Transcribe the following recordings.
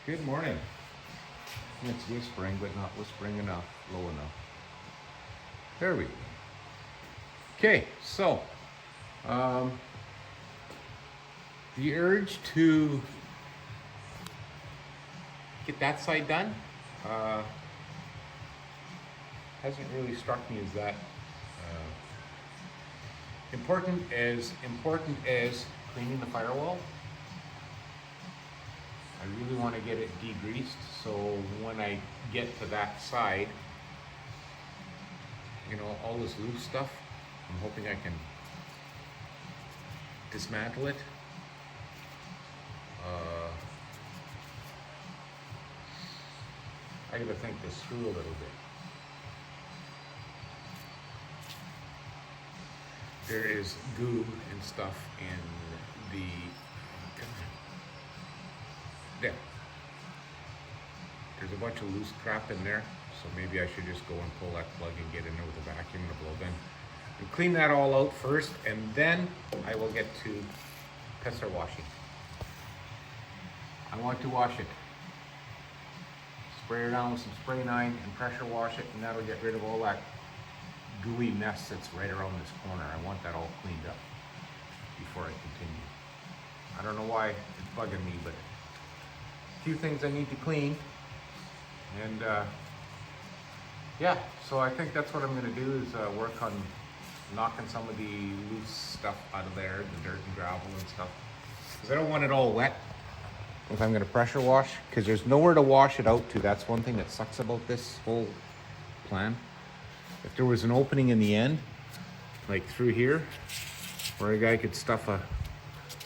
Good morning. It's whispering, but not whispering enough, low enough. There we go. Okay, so the urge to get that side done hasn't really struck me as that important as cleaning the firewall. I really want to get it degreased, so when I get to that side, you know, all this loose stuff, I'm hoping I can dismantle it. I gotta think this through a little bit. There is goo and stuff in the there. There's a bunch of loose crap in there, so maybe I should just go and pull that plug and get in there with a vacuum and a blow gun and clean that all out first, and then I will get to pressure washing. I want to wash it. Spray it down with some spray 9 and pressure wash it, and that'll get rid of all that gooey mess that's right around this corner. I want that all cleaned up before I continue. I don't know why it's bugging me, but a few things I need to clean. And yeah, so I think that's what I'm going to do is work on knocking some of the loose stuff out of there, the dirt and gravel and stuff. Because I don't want it all wet if I'm going to pressure wash, because there's nowhere to wash it out to. That's one thing that sucks about this whole plan. If there was an opening in the end, like through here, where a guy could stuff a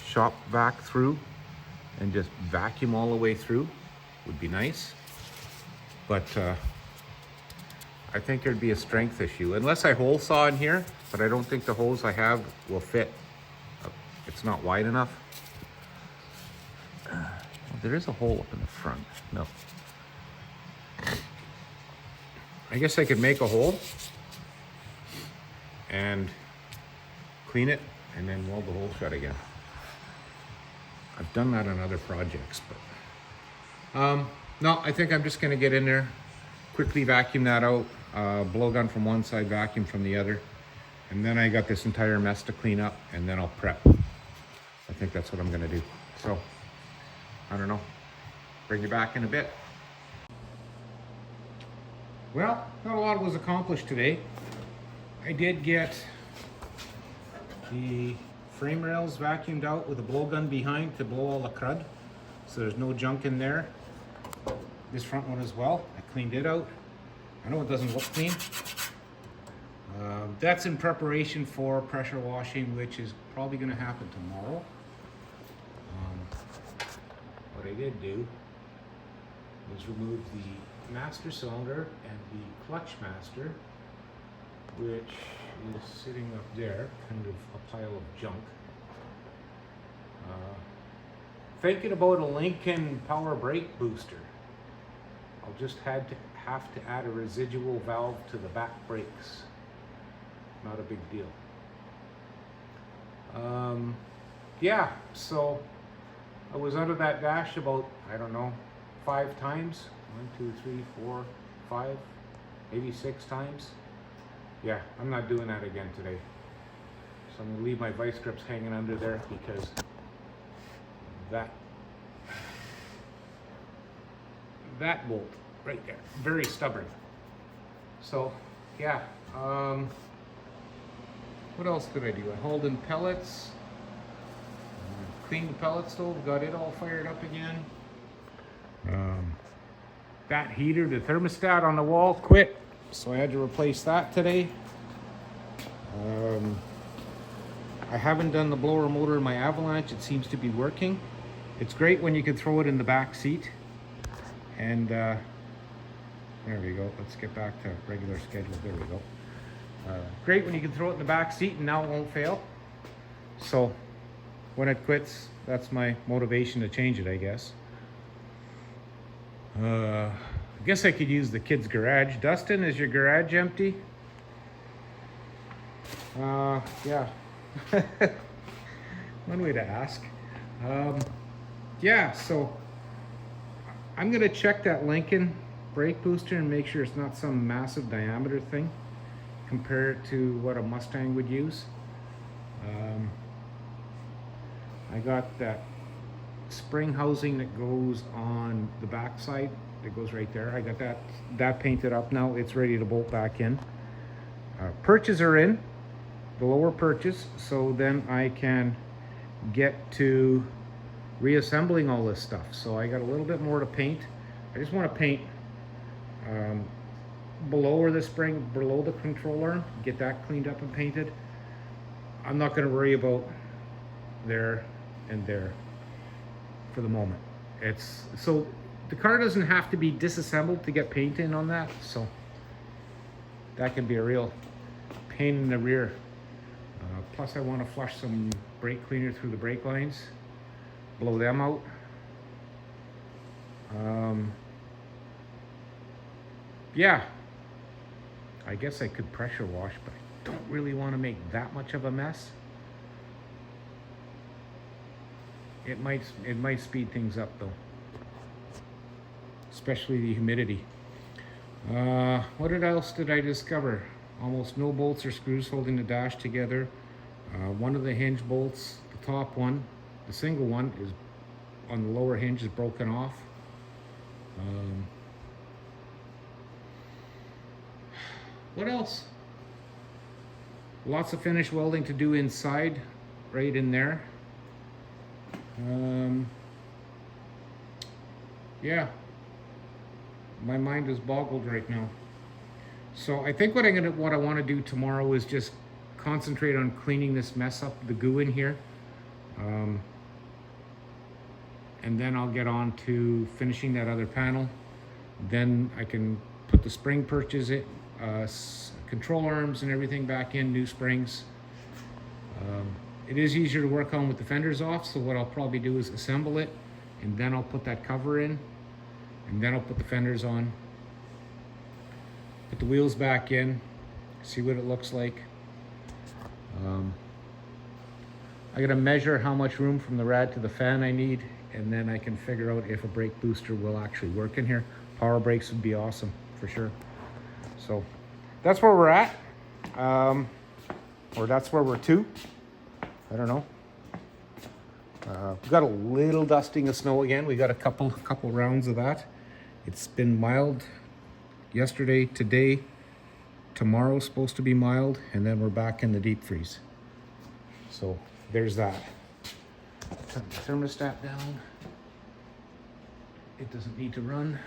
shop vac through and just vacuum all the way through, would be nice. But I think there'd be a strength issue, unless I hole saw in here, but I don't think the holes I have will fit. It's not wide enough. There is a hole up in the front. No. I guess I could make a hole and clean it and then weld the hole shut again. I've done that on other projects, but no, I think I'm just gonna get in there, quickly vacuum that out, blowgun from one side, vacuum from the other, and then I got this entire mess to clean up, and then I'll prep. I think that's what I'm gonna do. So, I don't know, bring you back in a bit. Well, not a lot was accomplished today. I did get the frame rails vacuumed out with a blowgun behind to blow all the crud, so there's no junk in there. This front one as well, I cleaned it out. I know it doesn't look clean. That's in preparation for pressure washing, which is probably gonna happen tomorrow. What I did do was remove the master cylinder and the clutch master, which is sitting up there, kind of a pile of junk. Thinking about a Lincoln power brake booster. I'll just have to add a residual valve to the back brakes. Not a big deal. Yeah, so I was under that dash about, I don't know, 5 times. 1, 2, 3, 4, 5, maybe 6 times. Yeah, I'm not doing that again today. So I'm gonna leave my vice grips hanging under there because that bolt right there, very stubborn. So yeah, what else did I do? I hauled in pellets, cleaned the pellet stove, got it all fired up again. That heater, the thermostat on the wall quit, so I had to replace that today. I haven't done the blower motor in my Avalanche. It seems to be working. It's great when you can throw it in the back seat. And there we go. Let's get back to regular schedule. There we go. Great when you can throw it in the back seat and now it won't fail. So when it quits, that's my motivation to change it, I guess. I guess I could use the kids' garage. Dustin, is your garage empty? Yeah. One way to ask. Yeah, so I'm gonna check that Lincoln brake booster and make sure it's not some massive diameter thing. Compare it to what a Mustang would use. I got that spring housing that goes on the back side, that goes right there. I got that painted up now. It's ready to bolt back in. Perches are in, the lower perches, so then I can get to reassembling all this stuff. So I got a little bit more to paint. I just want to paint below where the spring, below the control arm, get that cleaned up and painted. I'm not going to worry about there and there for the moment. It's so the car doesn't have to be disassembled to get paint in on that, so that can be a real pain in the rear. Plus I want to flush some brake cleaner through the brake lines, blow them out. Yeah, I guess I could pressure wash, but I don't really want to make that much of a mess. It might speed things up though, especially the humidity. What else did I discover? Almost no bolts or screws holding the dash together. One of the hinge bolts, the top one, the single one, is on the lower hinge, is broken off. What else? Lots of finish welding to do inside, right in there. Yeah, my mind is boggled right now. So I think what I want to do tomorrow is just concentrate on cleaning this mess up, the goo in here, and then I'll get on to finishing that other panel. Then I can put the spring perches in, control arms and everything back in, new springs. It is easier to work on with the fenders off, so what I'll probably do is assemble it, and then I'll put that cover in, and then I'll put the fenders on, put the wheels back in, see what it looks like. I gotta measure how much room from the rad to the fan I need, and then I can figure out if a brake booster will actually work in here. Power brakes would be awesome, for sure. So that's where we're at, or that's where we're to. I don't know. We got a little dusting of snow again. We got a couple rounds of that. It's been mild yesterday, today. Tomorrow's supposed to be mild, and then we're back in the deep freeze. So there's that. Turn the thermostat down. It doesn't need to run.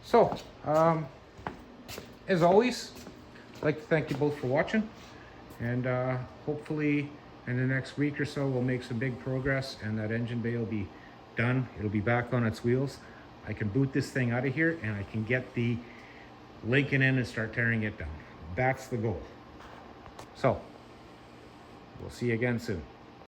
So, as always, I'd like to thank you both for watching, and hopefully in the next week or so we'll make some big progress and that engine bay will be done. It'll be back on its wheels. I can boot this thing out of here and I can get the Lincoln in and start tearing it down. That's the goal. So, we'll see you again soon.